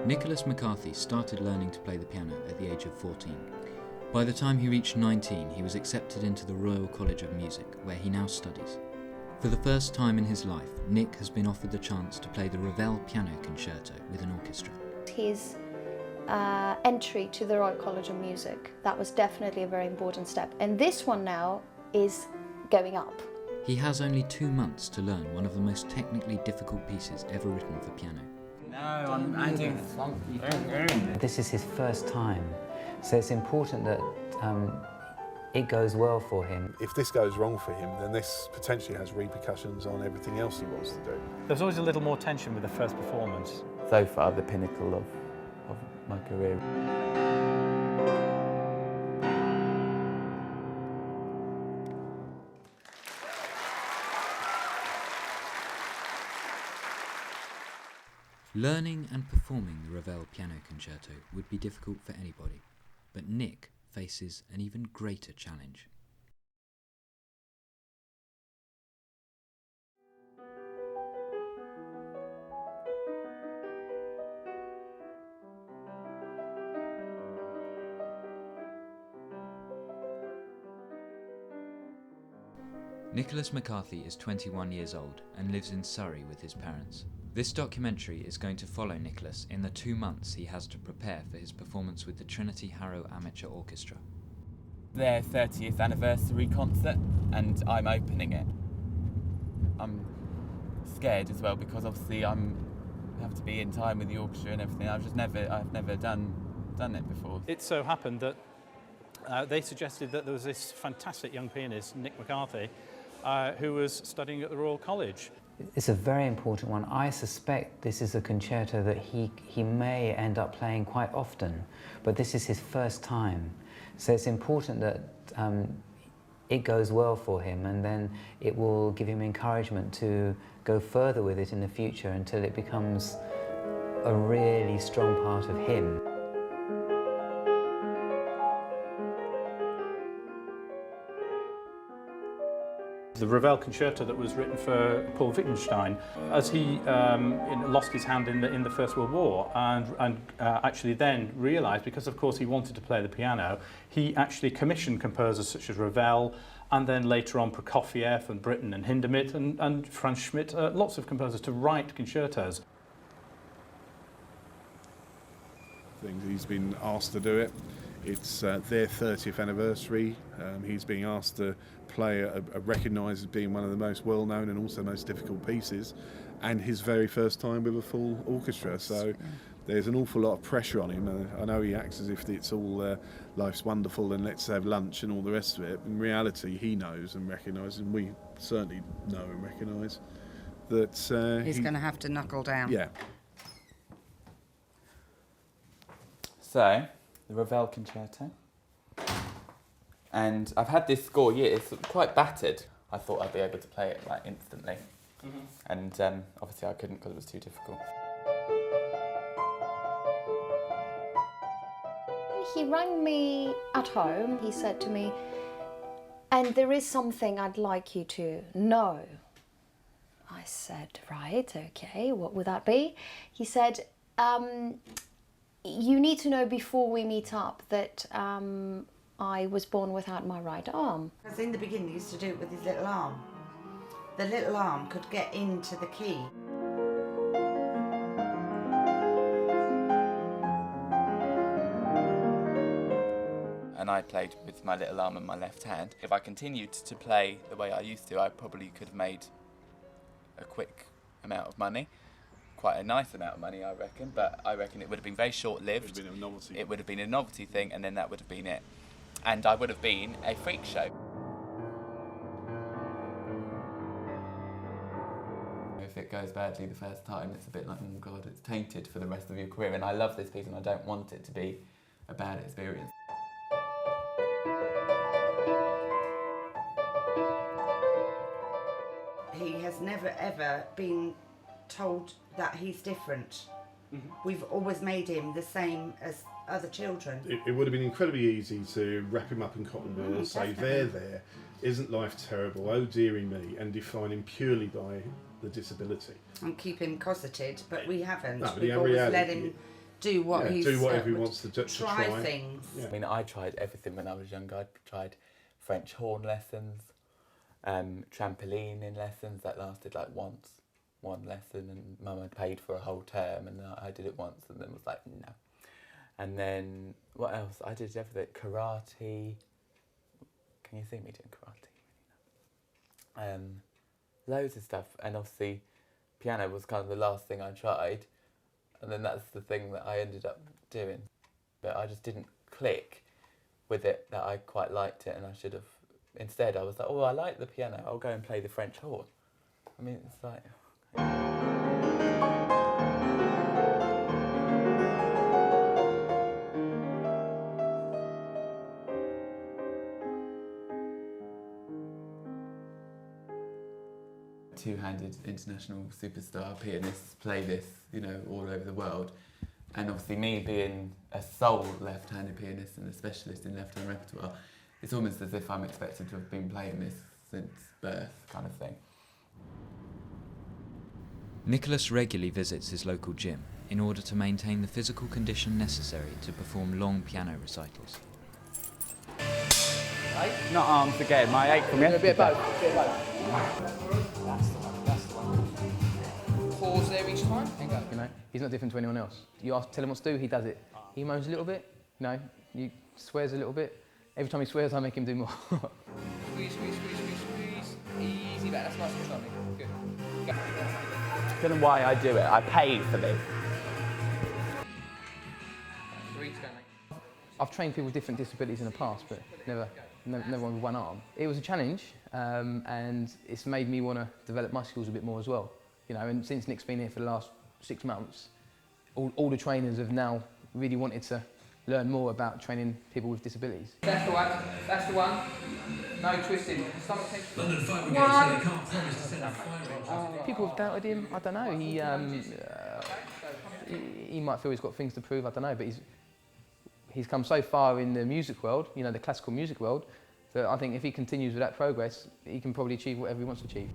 Nicholas McCarthy started learning to play the piano at the age of 14. By the time he reached 19, he was accepted into the Royal College of Music, where he now studies. For the first time in his life, Nick has been offered the chance to play the Ravel Piano Concerto with an orchestra. His entry to the Royal College of Music, that was definitely a very important step. And this one now is going up. He has only 2 months to learn one of the most technically difficult pieces ever written for piano. No, I'm adding something. This is his first time, so it's important that it goes well for him. If this goes wrong for him, then this potentially has repercussions on everything else he wants to do. There's always a little more tension with the first performance. So far, the pinnacle of my career. Learning and performing the Ravel Piano Concerto would be difficult for anybody, but Nick faces an even greater challenge. Nicholas McCarthy is 21 years old and lives in Surrey with his parents. This documentary is going to follow Nicholas in the 2 months he has to prepare for his performance with the Trinity Harrow Amateur Orchestra. Their 30th anniversary concert, and I'm opening it. I'm scared as well because obviously I have to be in time with the orchestra and everything. I've never done it before. It so happened that they suggested that there was this fantastic young pianist, Nick McCarthy, who was studying at the Royal College. It's a very important one. I suspect this is a concerto that he may end up playing quite often, but this is his first time. So it's important that it goes well for him, and then it will give him encouragement to go further with it in the future until it becomes a really strong part of him. The Ravel Concerto that was written for Paul Wittgenstein, as he lost his hand in the First World War, and actually then realised, because of course he wanted to play the piano, he actually commissioned composers such as Ravel, and then later on Prokofiev and Britten and Hindemith and Franz Schmidt, lots of composers to write concertos. He's been asked to do it. It's their 30th anniversary. He's being asked to play a recognised as being one of the most well-known and also most difficult pieces, and his very first time with a full orchestra. So there's an awful lot of pressure on him. I know he acts as if it's all life's wonderful and let's have lunch and all the rest of it. In reality, he knows and recognises, and we certainly know and recognise, that he's going to have to knuckle down. Yeah. So, the Ravel Concerto. And I've had this score years, it's quite battered. I thought I'd be able to play it like instantly. And obviously I couldn't because it was too difficult. He rang me at home. He said to me, "And there is something I'd like you to know." I said, "Right, okay, what would that be?" He said, "You need to know before we meet up that I was born without my right arm." Because in the beginning he used to do it with his little arm. The little arm could get into the key. And I played with my little arm and my left hand. If I continued to play the way I used to, I probably could have made a quick amount of money. Quite a nice amount of money, I reckon, but I reckon it would have been very short-lived. It would have been a novelty. It would have been a novelty thing, and then that would have been it. And I would have been a freak show. If it goes badly the first time, it's a bit like, oh God, it's tainted for the rest of your career. And I love this piece and I don't want it to be a bad experience. He has never ever been told that he's different. We've always made him the same as other children. It would have been incredibly easy to wrap him up in cotton wool, say, there, isn't life terrible, oh dearie me, and define him purely by the disability. And keep him cosseted, but we haven't. No, but We've in always reality, let him do what he's do whatever he wants to try things. Yeah. I mean, I tried everything when I was younger. I tried French horn lessons, trampoline in lessons that lasted like one lesson, and Mum had paid for a whole term, and I did it once and then was like, no. And then, what else? I did everything. Karate. Can you see me doing karate? Loads of stuff. And obviously, piano was kind of the last thing I tried. And then that's the thing that I ended up doing. But I just didn't click with it that I quite liked it, and I should have. Instead, I was like, oh, I like the piano. I'll go and play the French horn. I mean, it's like... Two-handed international superstar pianists play this, you know, all over the world. And obviously me being a sole left-handed pianist and a specialist in left-hand repertoire, it's almost as if I'm expected to have been playing this since birth, kind of thing. Nicholas regularly visits his local gym in order to maintain the physical condition necessary to perform long piano recitals. Not arms again, my ache from yesterday. A bit of both. That's the one. Pause there each time and go. You know, he's not different to anyone else. You tell him what to do, he does it. He moans a little bit, you know, he swears a little bit. Every time he swears, I make him do more. Squeeze, squeeze, squeeze, squeeze, squeeze. Easy back, that's nice and charming. Good. Go. I don't know why I do it, I paid for this. 3 to go, mate. I've trained people with different disabilities in the past, but never one with one arm. It was a challenge, and it's made me want to develop my skills a bit more as well. You know, and since Nick's been here for the last 6 months, all the trainers have now really wanted to learn more about training people with disabilities. That's the one. That's the one. No twisting. Stomach tension. London Fire Brigade say they can't promise to send a fire engine. People have doubted him. I don't know. He might feel he's got things to prove. I don't know, but he's come so far in the music world, you know, the classical music world, that I think if he continues with that progress, he can probably achieve whatever he wants to achieve.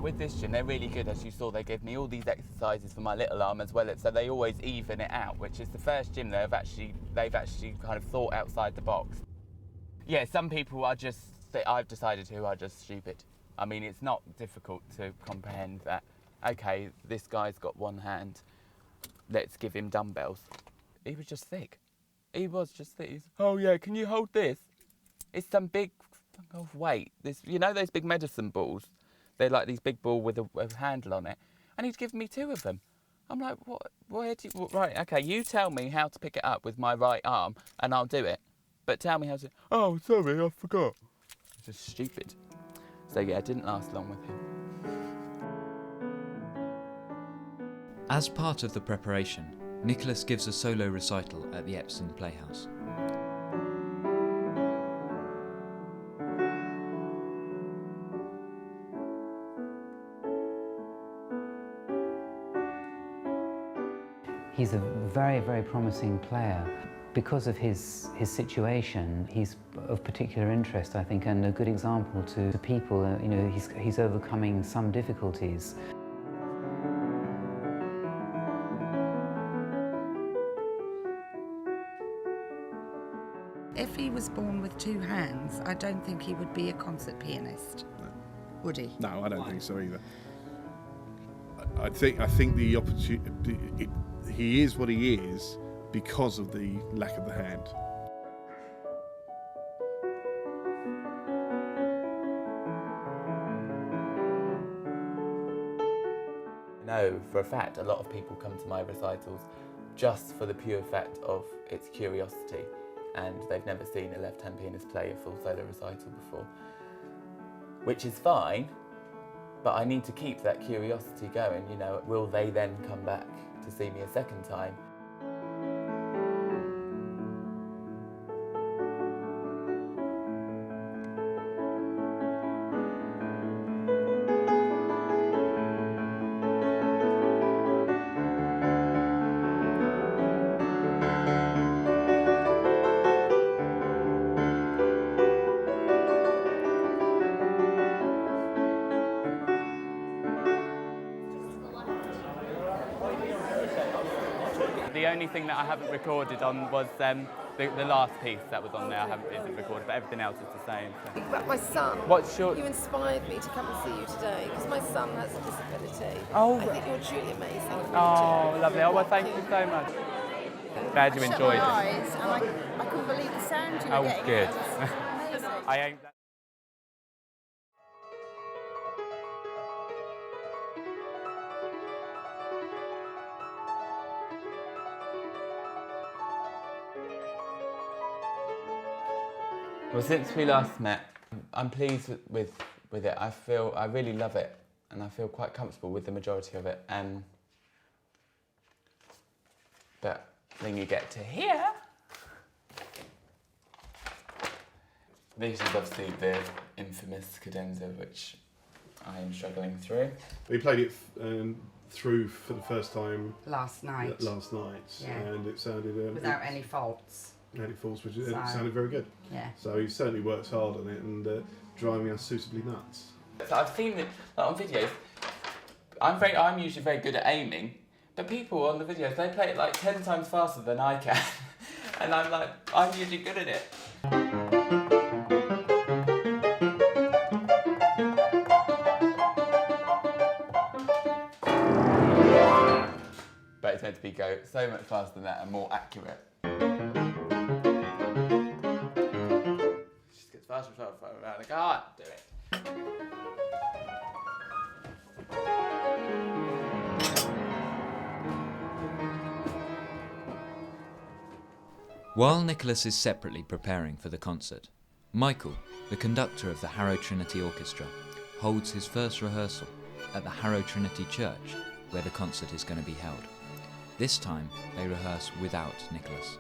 With this gym, they're really good. As you saw, they gave me all these exercises for my little arm as well, so they always even it out, which is the first gym they've actually kind of thought outside the box. Yeah, some people are just, I've decided who are just stupid. I mean, it's not difficult to comprehend that, okay, this guy's got one hand, let's give him dumbbells. He was just thick. He was just thick. Oh yeah, can you hold this? It's some big weight. This, you know those big medicine balls? They're like these big ball with a handle on it. And he'd given me 2 of them. I'm like, what? Where do you, right, okay, you tell me how to pick it up with my right arm and I'll do it. But tell me how to, oh, sorry, I forgot. It's just stupid. So yeah, it didn't last long with him. As part of the preparation, Nicholas gives a solo recital at the Epsom Playhouse. He's a very, very promising player. Because of his situation, he's of particular interest, I think, and a good example to people. You know, he's overcoming some difficulties. If he was born with 2 hands, I don't think he would be a concert pianist. No. Would he? No, I don't think so either. I think the opportunity, he is what he is because of the lack of the hand. I know for a fact a lot of people come to my recitals just for the pure fact of its curiosity, and they've never seen a left-hand pianist play a full solo recital before, which is fine, but I need to keep that curiosity going. You know, will they then come back to see me a second time? The only thing that I haven't recorded on was the last piece that was on there. I haven't isn't recorded, but everything else is the same. So. About my son. What's your... You inspired me to come and see you today because my son has a disability. Oh. I think you're truly amazing. Oh, lovely. Oh, well, thank you so much. Glad you enjoyed it. Eyes and I couldn't believe the sound you were getting. Oh, good. It was amazing. I ain't... Well, since we last met, I'm pleased with it. I really love it, and I feel quite comfortable with the majority of it. But then you get to here. This is obviously the infamous cadenza, which I am struggling through. We played it through for the first time last night. Yeah. And it sounded without any faults. Any faults, which it sounded very good. Yeah. So he certainly works hard on it and driving us suitably nuts. So I've seen it like, on videos. I'm usually very good at aiming, but people on the videos they play it like 10 times faster than I can, and I'm usually good at it. But it's meant to be go so much faster than that and more accurate. Just gets faster and faster around. I can't do it. While Nicholas is separately preparing for the concert, Michael, the conductor of the Harrow Trinity Orchestra, holds his first rehearsal at the Harrow Trinity Church, where the concert is going to be held. This time, they rehearse without Nicholas.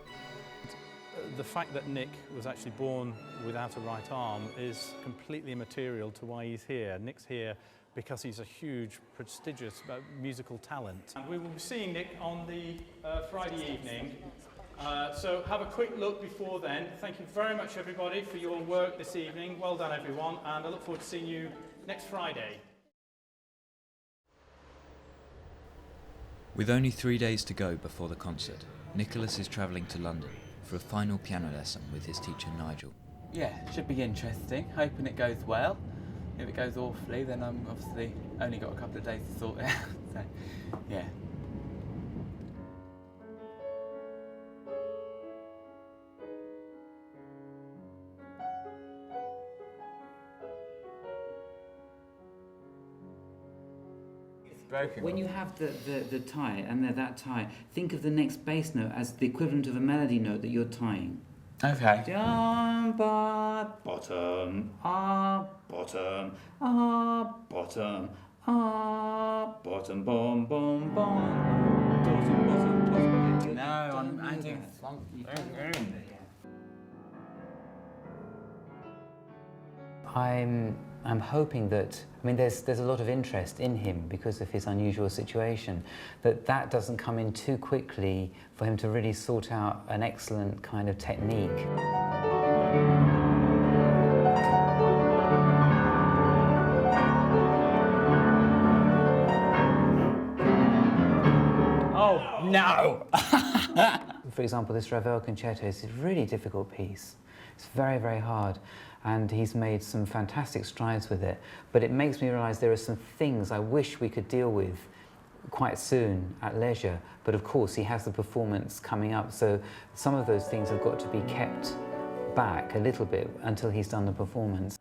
The fact that Nick was actually born without a right arm is completely immaterial to why he's here. Nick's here because he's a huge, prestigious musical talent. And we will be seeing Nick on the Friday evening. So have a quick look before then. Thank you very much, everybody, for your work this evening. Well done, everyone, and I look forward to seeing you next Friday. With only 3 days to go before the concert, Nicholas is travelling to London for a final piano lesson with his teacher Nigel. Yeah, should be interesting. Hoping it goes well. If it goes awfully, then I'm obviously only got a couple of days to sort it out. So, yeah. When you have the tie, and they're that tie, think of the next bass note as the equivalent of a melody note that you're tying. Okay. Down, bottom, up, bottom, up, bottom, up, bottom, bom, bom, bom. Bottom, bottom, bottom. No, I'm adding something in. I'm hoping that, I mean, there's a lot of interest in him because of his unusual situation, that doesn't come in too quickly for him to really sort out an excellent kind of technique. Oh, no! For example, this Ravel concerto is a really difficult piece. It's very, very hard. And he's made some fantastic strides with it. But it makes me realise there are some things I wish we could deal with quite soon, at leisure. But of course, he has the performance coming up, so some of those things have got to be kept back a little bit until he's done the performance.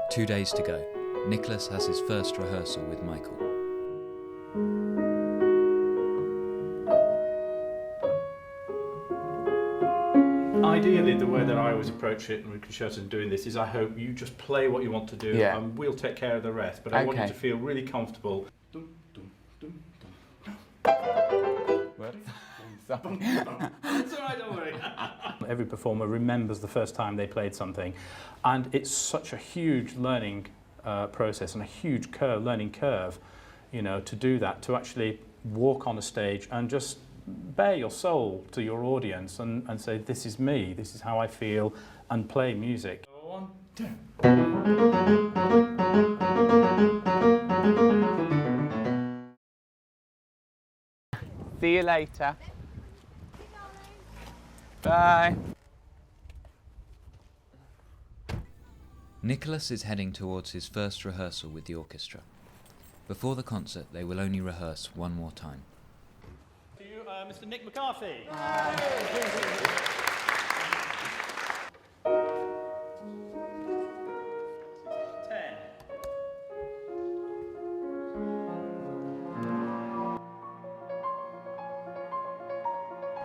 Two days to go. Nicholas has his first rehearsal with Michael. Ideally, the way that I always approach it with concertos and doing this is I hope you just play what you want to do and we'll take care of the rest. But I want you to feel really comfortable. That's all right, don't worry. Every performer remembers the first time they played something, and it's such a huge learning process and a huge learning curve, you know, to do that, to actually walk on a stage and just bare your soul to your audience and say, this is me, this is how I feel, and play music. 1, 2. See you later. Bye. Nicholas is heading towards his first rehearsal with the orchestra. Before the concert, they will only rehearse one more time. To you, Mr. Nick McCarthy.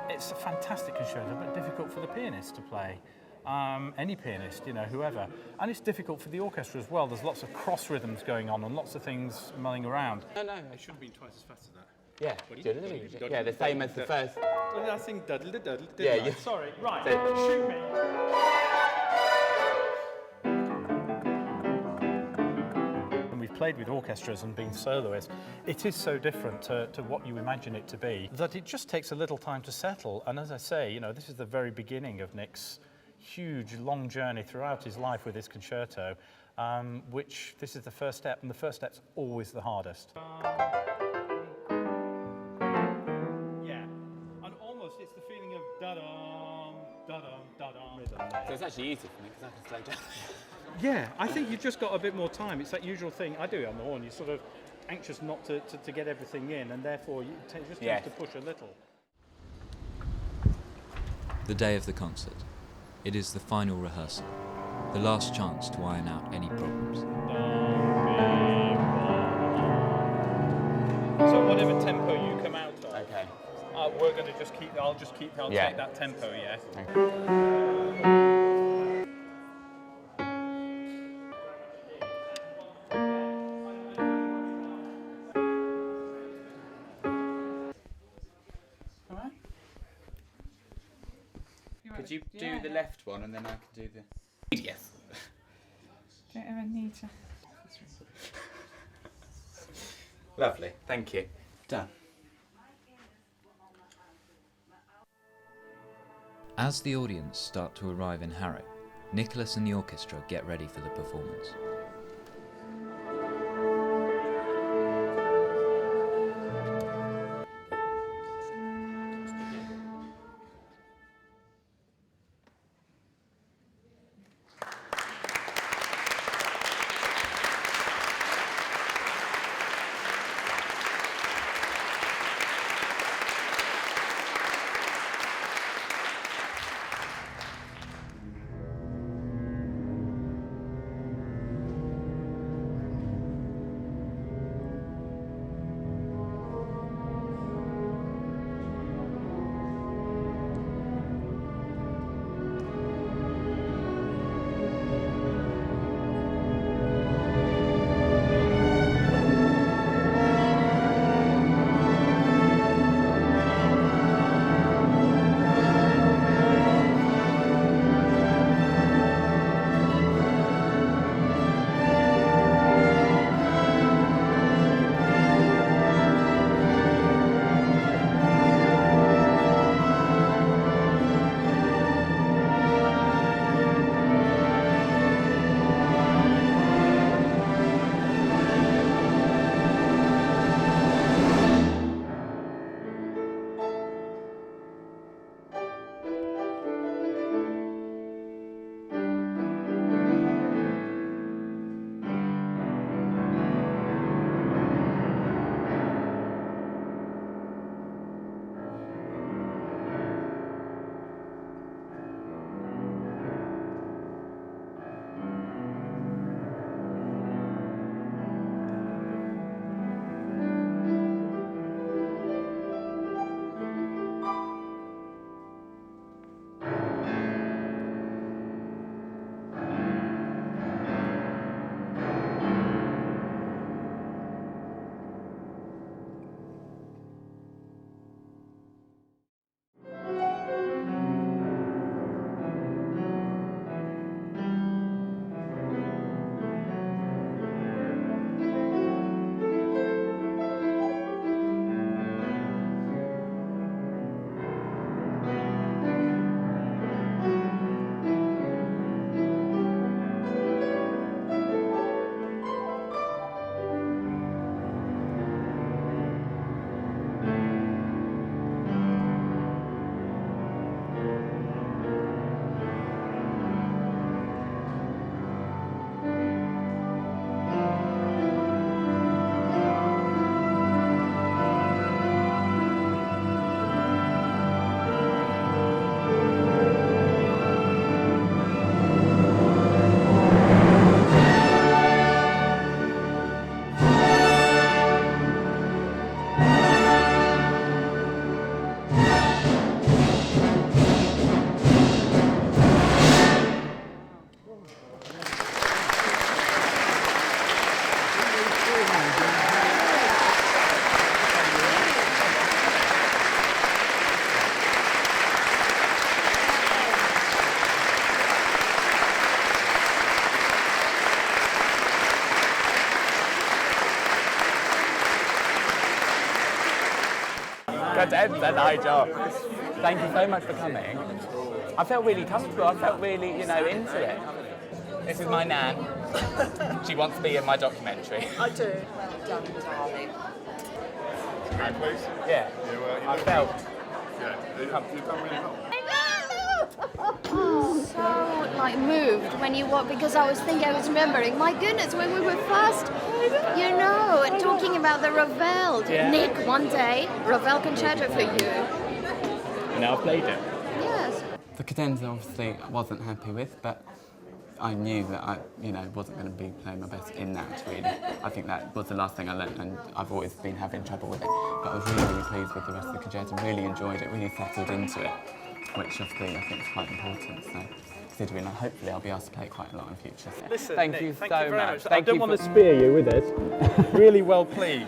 It's a fantastic concerto, but difficult for the pianist to play. Any pianist, you know, whoever. And it's difficult for the orchestra as well. There's lots of cross rhythms going on and lots of things mulling around. No, It should have been twice as fast as that. yeah, yeah, the same as the first. Well, I think did Yeah, I? yeah. Sorry, right, So- shoot me. When we've played with orchestras and been soloists, it is so different to what you imagine it to be that it just takes a little time to settle. And as I say, you know, this is the very beginning of Nick's huge, long journey throughout his life with this concerto, which this is the first step, and the first step's always the hardest. Yeah, and almost it's the feeling of da-dum, da-dum, da-dum rhythm there. So it's actually easy for me because I can slow down. Yeah, I think you've just got a bit more time. It's that usual thing I do it on the horn. You're sort of anxious not to get everything in, and therefore you just tend to push a little. The day of the concert. It is the final rehearsal, the last chance to iron out any problems. So whatever tempo you come out of, Okay. we're going to just keep. I'll Yeah. take that tempo. Yeah. Could you do the left one and then I can do the... Yes. Don't ever need to. Lovely, thank you. Done. As the audience start to arrive in Harrow, Nicholas and the orchestra get ready for the performance. Cadenza, Nigel. Thank you so much for coming. I felt really comfortable. I felt really, into it. This is my nan. She wants to be in my documentary. I do. Please. Yeah. I felt. Yeah, you've done really well. So moved when you walked, because I was remembering, my goodness, when we were first, talking about the Ravel. Yeah. Nick, one day, Ravel concerto for you. And now I've played it. Yes. The cadenza, obviously, I wasn't happy with, but I knew that I, wasn't going to be playing my best in that, really. I think that was the last thing I learned, and I've always been having trouble with it. But I was really, really pleased with the rest of the concerto, really enjoyed it, really settled into it, which obviously I think is quite important. So, considering hopefully I'll be able to play quite a lot in future. So. Listen, Thank Nick, you thank so you very much. I don't want to spear you with it. Really well played.